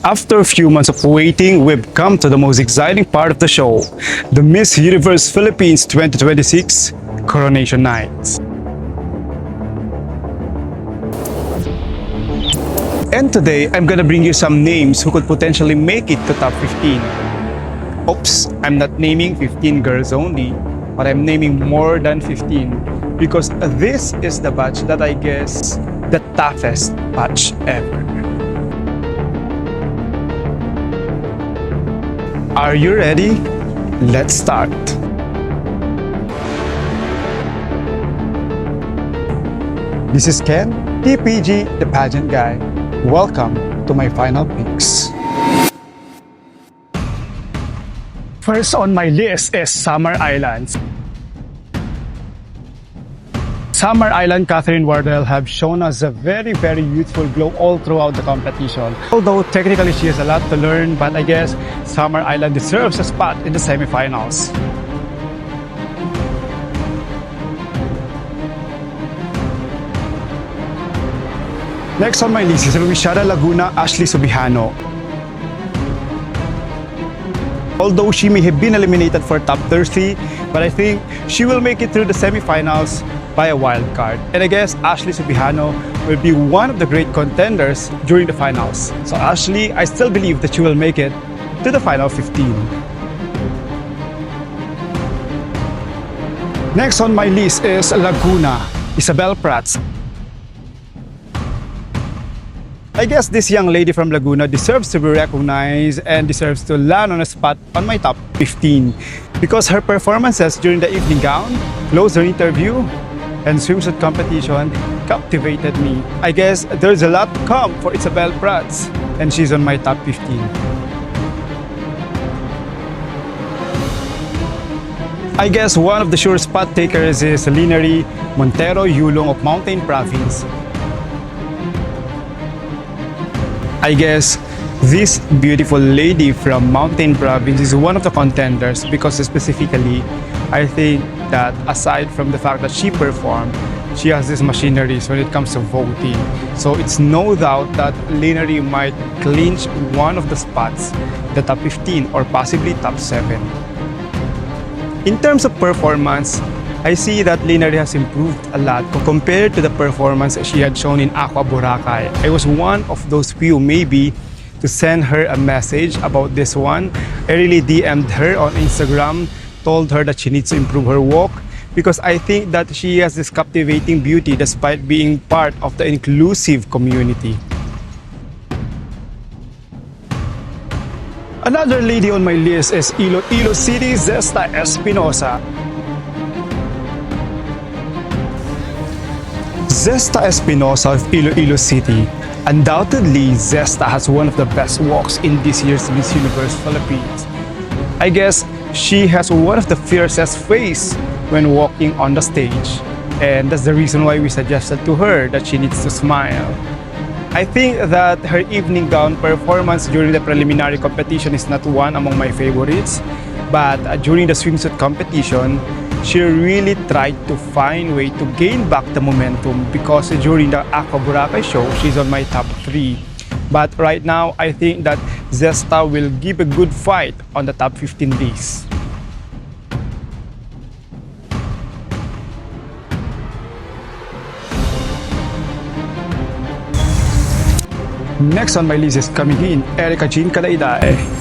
After a few months of waiting, we've come to the most exciting part of the show, the Miss Universe Philippines 2026 Coronation Nights. And today, I'm gonna bring you some names who could potentially make it to top 15. Oops, I'm not naming 15 girls only, but I'm naming more than 15 because this is the batch that I guess the toughest batch ever. Are you ready? Let's start. This is Ken, TPG, the pageant guy. Welcome to my final picks. First on my list is Summer Islands. Summer Island Catherine Wardell have shown us a very youthful glow all throughout the competition. Although technically she has a lot to learn, but I guess Summer Island deserves a spot in the semifinals. Next on my list is Luisiana Laguna Ashley Subihano. Although she may have been eliminated for top 30, but I think she will make it through the semifinals by a wild card. And I guess Ashley Subihano will be one of the great contenders during the finals. So Ashley, I still believe that she will make it to the final 15. Next on my list is Laguna, Isabel Prats. I guess this young lady from Laguna deserves to be recognized and deserves to land on a spot on my top 15 because her performances during the evening gown, closer interview, and swimsuit competition captivated me. I guess there's a lot to come for Isabel Prats and she's on my top 15. I guess one of the sure spot takers is Linary Montero Yulong of Mountain Province. I guess this beautiful lady from Mountain Province is one of the contenders because specifically, I think that aside from the fact that she performed, she has these machineries when it comes to voting. So it's no doubt that Linary might clinch one of the spots, the top 15 or possibly top 7. In terms of performance, I see that Linary has improved a lot compared to the performance she had shown in Aqua Boracay. I was one of those few maybe to send her a message about this one. I really DM'd her on Instagram, told her that she needs to improve her walk because I think that she has this captivating beauty despite being part of the inclusive community. Another lady on my list is Iloilo City Zesta Espinosa. Zesta Espinosa of Iloilo City. Undoubtedly, Zesta has one of the best walks in this year's Miss Universe Philippines. I guess she has one of the fiercest face when walking on the stage. And that's the reason why we suggested to her that she needs to smile. I think that her evening gown performance during the preliminary competition is not one among my favorites. But during the swimsuit competition, she really tried to find a way to gain back the momentum because during the Aqua Boracay show, she's on my top 3. But right now, I think that Zesta will give a good fight on the top 15 list. Next on my list is coming in, Erica Jean Calaidae.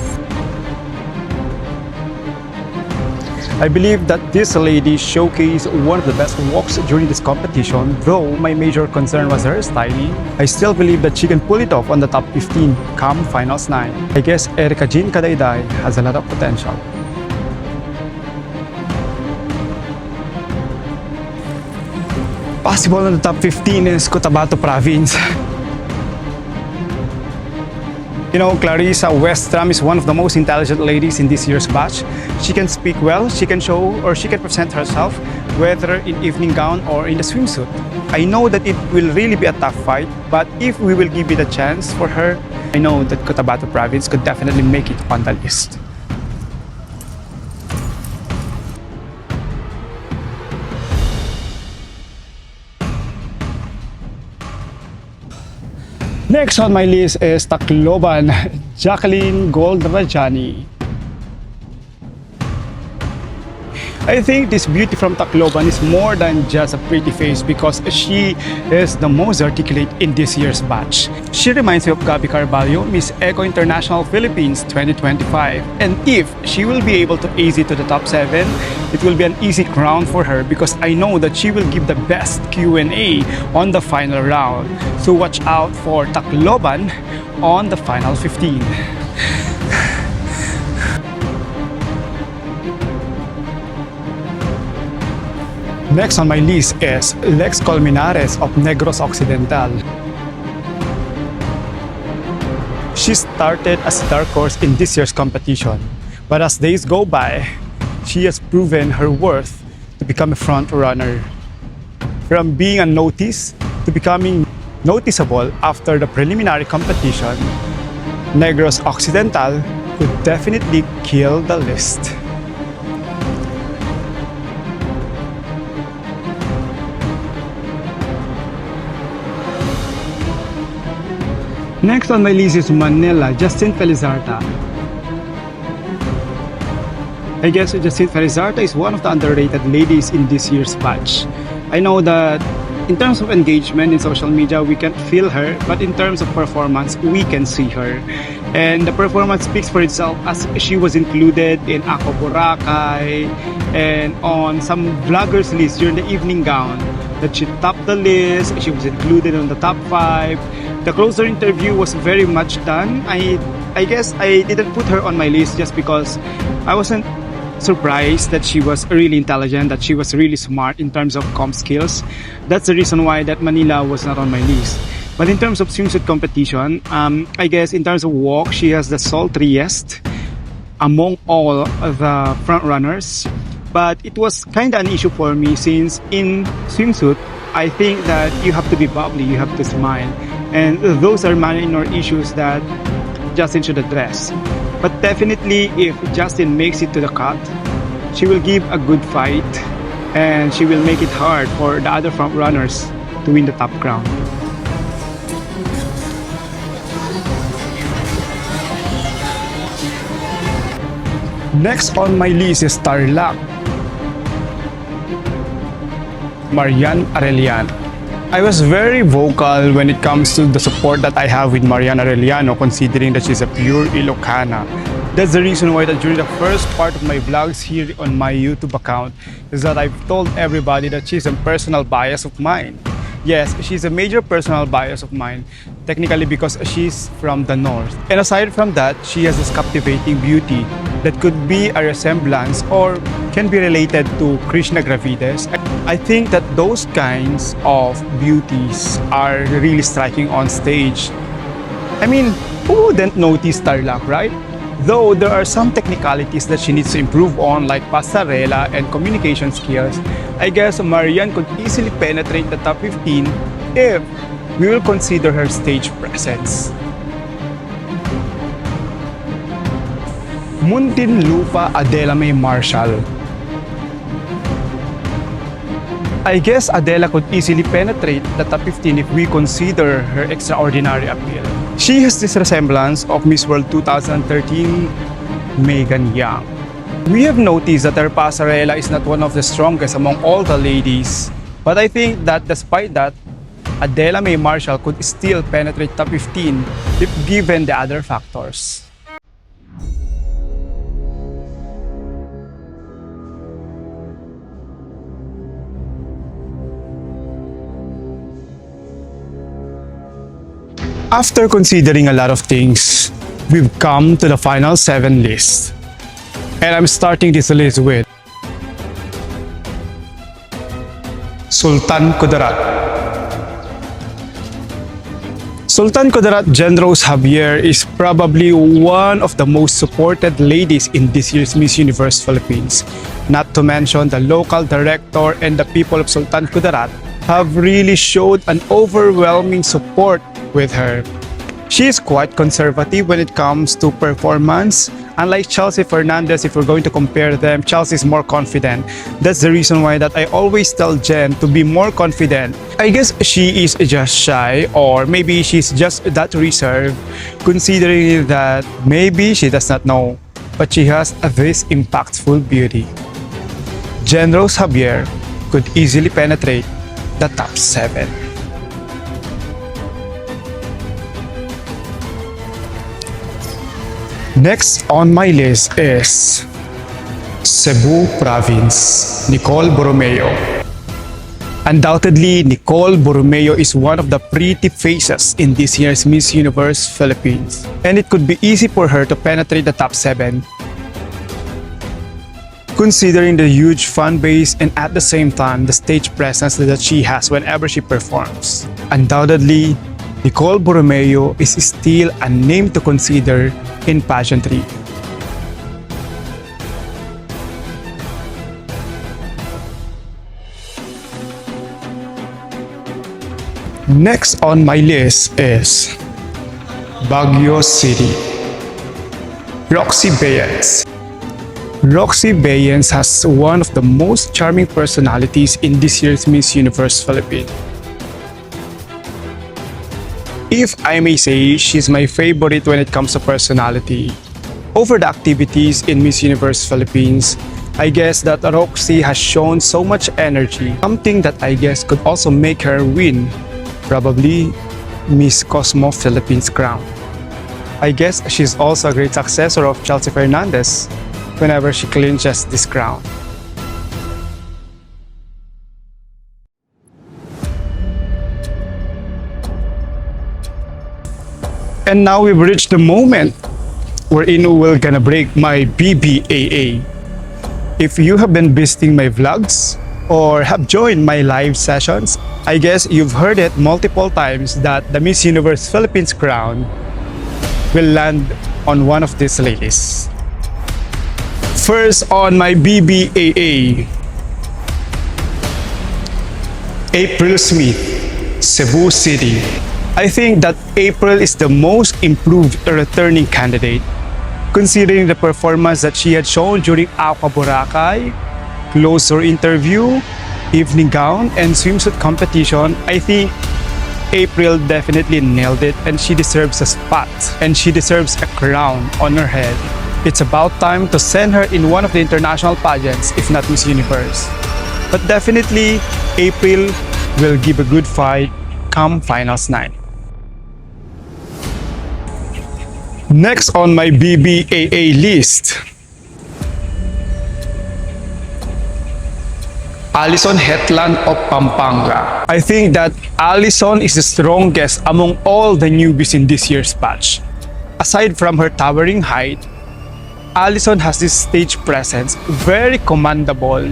I believe that this lady showcased one of the best walks during this competition, though my major concern was her styling. I still believe that she can pull it off on the top 15 come finals night. I guess Erica Jean Calaidae has a lot of potential. Possible on the top 15 is Cotabato Province. You know, Clarissa Westram is one of the most intelligent ladies in this year's batch. She can speak well, she can show or she can present herself, whether in evening gown or in the swimsuit. I know that it will really be a tough fight, but if we will give it a chance for her, I know that Cotabato Province could definitely make it on the list. Next on my list is Tacloban, Jacqueline Goldrajani. I think this beauty from Tacloban is more than just a pretty face because she is the most articulate in this year's batch. She reminds me of Gabby Carvalho, Miss Eco International Philippines 2025. And if she will be able to ace it to the top 7, it will be an easy crown for her because I know that she will give the best Q&A on the final round. So watch out for Tacloban on the final 15. Next on my list is Lex Colmenares of Negros Occidental. She started as a dark horse in this year's competition, but as days go by, she has proven her worth to become a front runner. From being unnoticed to becoming noticeable after the preliminary competition, Negros Occidental could definitely kill the list. Next on my list is Manila, Justine Felizarta. I guess Justine Felizarta is one of the underrated ladies in this year's batch. I know that in terms of engagement in social media, we can't feel her, but in terms of performance, we can see her. And the performance speaks for itself as she was included in Ako Boracay and on some vloggers list during the evening gown that she topped the list, she was included on the top 5. The closer interview was very much done. I guess I didn't put her on my list just because I wasn't surprised that she was really intelligent, that she was really smart in terms of comp skills. That's the reason why that Manila was not on my list. But in terms of swimsuit competition, I guess in terms of walk, she has the sultriest among all the front runners. But it was kind of an issue for me since in swimsuit, I think that you have to be bubbly, you have to smile. And those are minor issues that Justine should address. But definitely, if Justine makes it to the cut, she will give a good fight and she will make it hard for the other front runners to win the top crown. Next on my list is Tarlac, Marian Arellano. I was very vocal when it comes to the support that I have with Marian Arellano, considering that she's a pure Ilocana. That's the reason why that during the first part of my vlogs here on my YouTube account is that I've told everybody that she's a personal bias of mine. Yes, she's a major personal bias of mine, technically because she's from the north. And aside from that, she has this captivating beauty that could be a resemblance or can be related to Krishna Gravides. I think that those kinds of beauties are really striking on stage. I mean, who wouldn't notice Tarlac, right? Though there are some technicalities that she needs to improve on, like pasarela and communication skills, I guess Marian could easily penetrate the top 15 if we will consider her stage presence. Muntinlupa Adela May Marshall. I guess Adela could easily penetrate the top 15 if we consider her extraordinary appeal. She has this resemblance of Miss World 2013 Megan Young. We have noticed that her pasarela is not one of the strongest among all the ladies, but I think that despite that, Adela May Marshall could still penetrate top 15 if given the other factors. After considering a lot of things, we've come to the final 7 list. And I'm starting this list with Sultan Kudarat. Sultan Kudarat Genros Javier is probably one of the most supported ladies in this year's Miss Universe Philippines. Not to mention the local director and the people of Sultan Kudarat have really showed an overwhelming support with her. She is quite conservative when it comes to performance. Unlike Chelsea Fernandez, if we're going to compare them, Chelsea is more confident. That's the reason why that I always tell Jen to be more confident. I guess she is just shy, or maybe she's just that reserved, considering that maybe she does not know, but she has this impactful beauty. Jen Rose Javier could easily penetrate the top 7. Next on my list is Cebu Province, Nicole Borromeo. Undoubtedly, Nicole Borromeo is one of the pretty faces in this year's Miss Universe Philippines, and it could be easy for her to penetrate the top 7. Considering the huge fan base and at the same time the stage presence that she has whenever she performs. Undoubtedly, Nicole Borromeo is still a name to consider in pageantry. Next on my list is Baguio City, Roxy Bayens. Roxy Bayens has one of the most charming personalities in this year's Miss Universe Philippines. If I may say, she's my favorite when it comes to personality. Over the activities in Miss Universe Philippines, I guess that Roxy has shown so much energy, something that I guess could also make her win, probably Miss Cosmo Philippines crown. I guess she's also a great successor of Chelsea Fernandez whenever she clinches this crown. And now we've reached the moment wherein we're gonna break my BBAA. If you have been visiting my vlogs or have joined my live sessions, I guess you've heard it multiple times that the Miss Universe Philippines crown will land on one of these ladies. First on my BBAA, April Smith, Cebu City. I think that April is the most improved returning candidate, considering the performance that she had shown during Aqua Boracay, closer interview, evening gown, and swimsuit competition. I think April definitely nailed it, and she deserves a spot, and she deserves a crown on her head. It's about time to send her in one of the international pageants, if not Miss Universe. But definitely, April will give a good fight come Finals 9. Next on my BBAA list, Alison Hetland of Pampanga. I think that Alison is the strongest among all the newbies in this year's batch. Aside from her towering height, Alison has this stage presence very commendable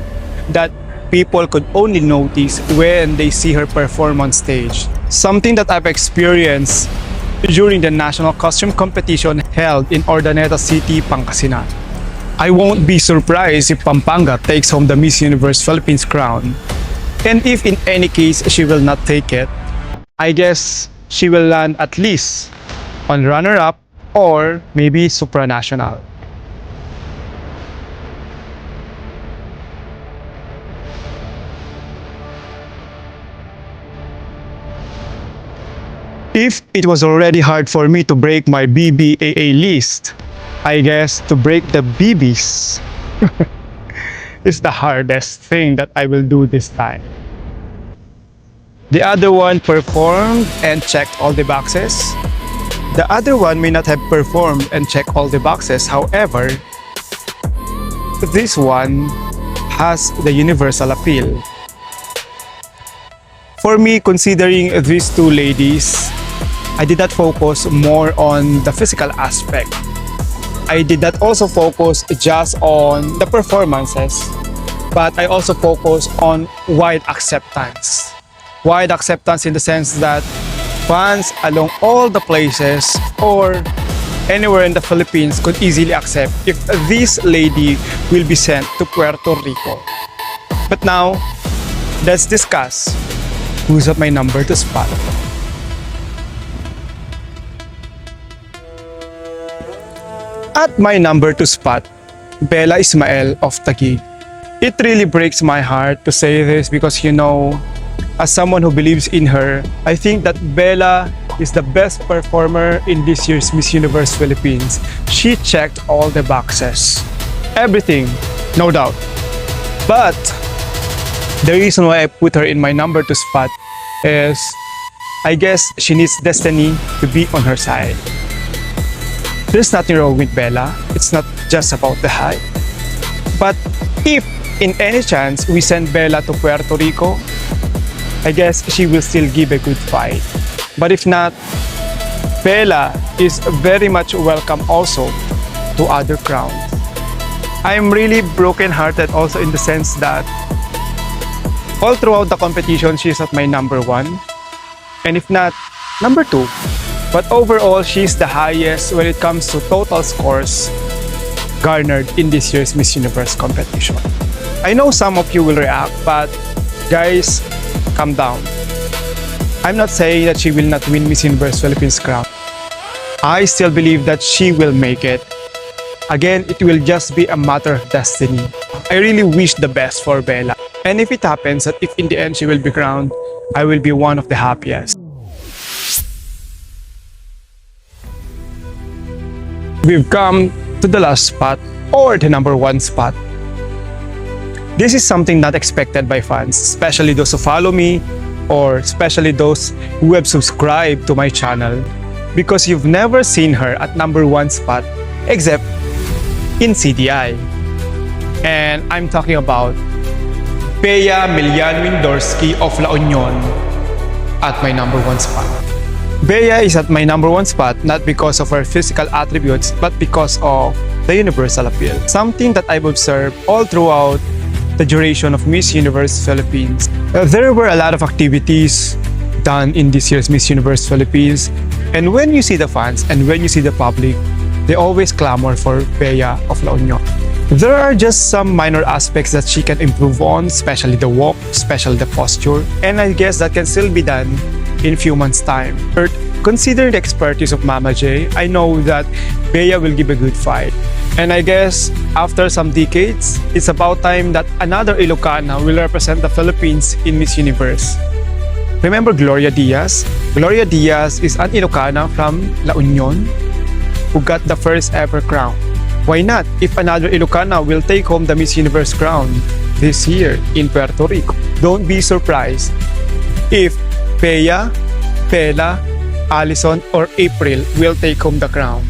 that people could only notice when they see her perform on stage. Something that I've experienced during the national costume competition held in Urdaneta City, Pangasinan. I won't be surprised if Pampanga takes home the Miss Universe Philippines crown. And if in any case she will not take it, I guess she will land at least on runner-up or maybe supranational. If it was already hard for me to break my BBAA list, I guess to break the BBs is the hardest thing that I will do this time. The other one performed and checked all the boxes. The other one may not have performed and checked all the boxes. However, this one has the universal appeal. For me, considering these two ladies, I did not focus more on the physical aspect. I did not also focus just on the performances, but I also focus on wide acceptance. Wide acceptance in the sense that fans along all the places or anywhere in the Philippines could easily accept if this lady will be sent to Puerto Rico. But now, let's discuss who's at my number to spot. At my number 2 spot, Bella Ismael of Taguig. It really breaks my heart to say this because as someone who believes in her, I think that Bella is the best performer in this year's Miss Universe Philippines. She checked all the boxes. Everything, no doubt. But the reason why I put her in my number 2 spot is I guess she needs destiny to be on her side. There's nothing wrong with Bella. It's not just about the hype. But if in any chance we send Bella to Puerto Rico, I guess she will still give a good fight. But if not, Bella is very much welcome also to other crowns. I'm really broken-hearted also in the sense that all throughout the competition, she's at my number 1. And if not, number 2. But overall, she's the highest when it comes to total scores garnered in this year's Miss Universe competition. I know some of you will react, but guys, calm down. I'm not saying that she will not win Miss Universe Philippines crown. I still believe that she will make it. Again, it will just be a matter of destiny. I really wish the best for Bella. And if it happens that if in the end she will be crowned, I will be one of the happiest. We've come to the last spot, or the number 1 spot. This is something not expected by fans, especially those who follow me, or especially those who have subscribed to my channel, because you've never seen her at number 1 spot except in CDI. And I'm talking about Bea Milian Windorski of La Union at my number 1 spot. Bea is at my number 1 spot not because of her physical attributes but because of the universal appeal. Something that I've observed all throughout the duration of Miss Universe Philippines. There were a lot of activities done in this year's Miss Universe Philippines, and when you see the fans and when you see the public, they always clamor for Bea of La Union. There are just some minor aspects that she can improve on, especially the walk, especially the posture, and I guess that can still be done in a few months' time. But considering the expertise of Mama J, I know that Bea will give a good fight. And I guess after some decades, it's about time that another Ilocana will represent the Philippines in Miss Universe. Remember Gloria Diaz? Gloria Diaz is an Ilocana from La Union who got the first ever crown. Why not if another Ilocana will take home the Miss Universe crown this year in Puerto Rico? Don't be surprised if Bea, Bella, Allison, or April will take home the crown.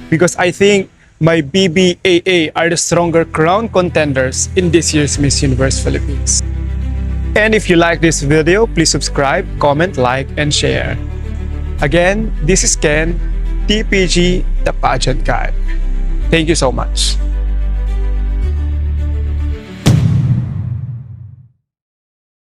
Because I think my BBAA are the stronger crown contenders in this year's Miss Universe Philippines. And if you like this video, please subscribe, comment, like, and share. Again, this is Ken, TPG, the Pageant Guy. Thank you so much.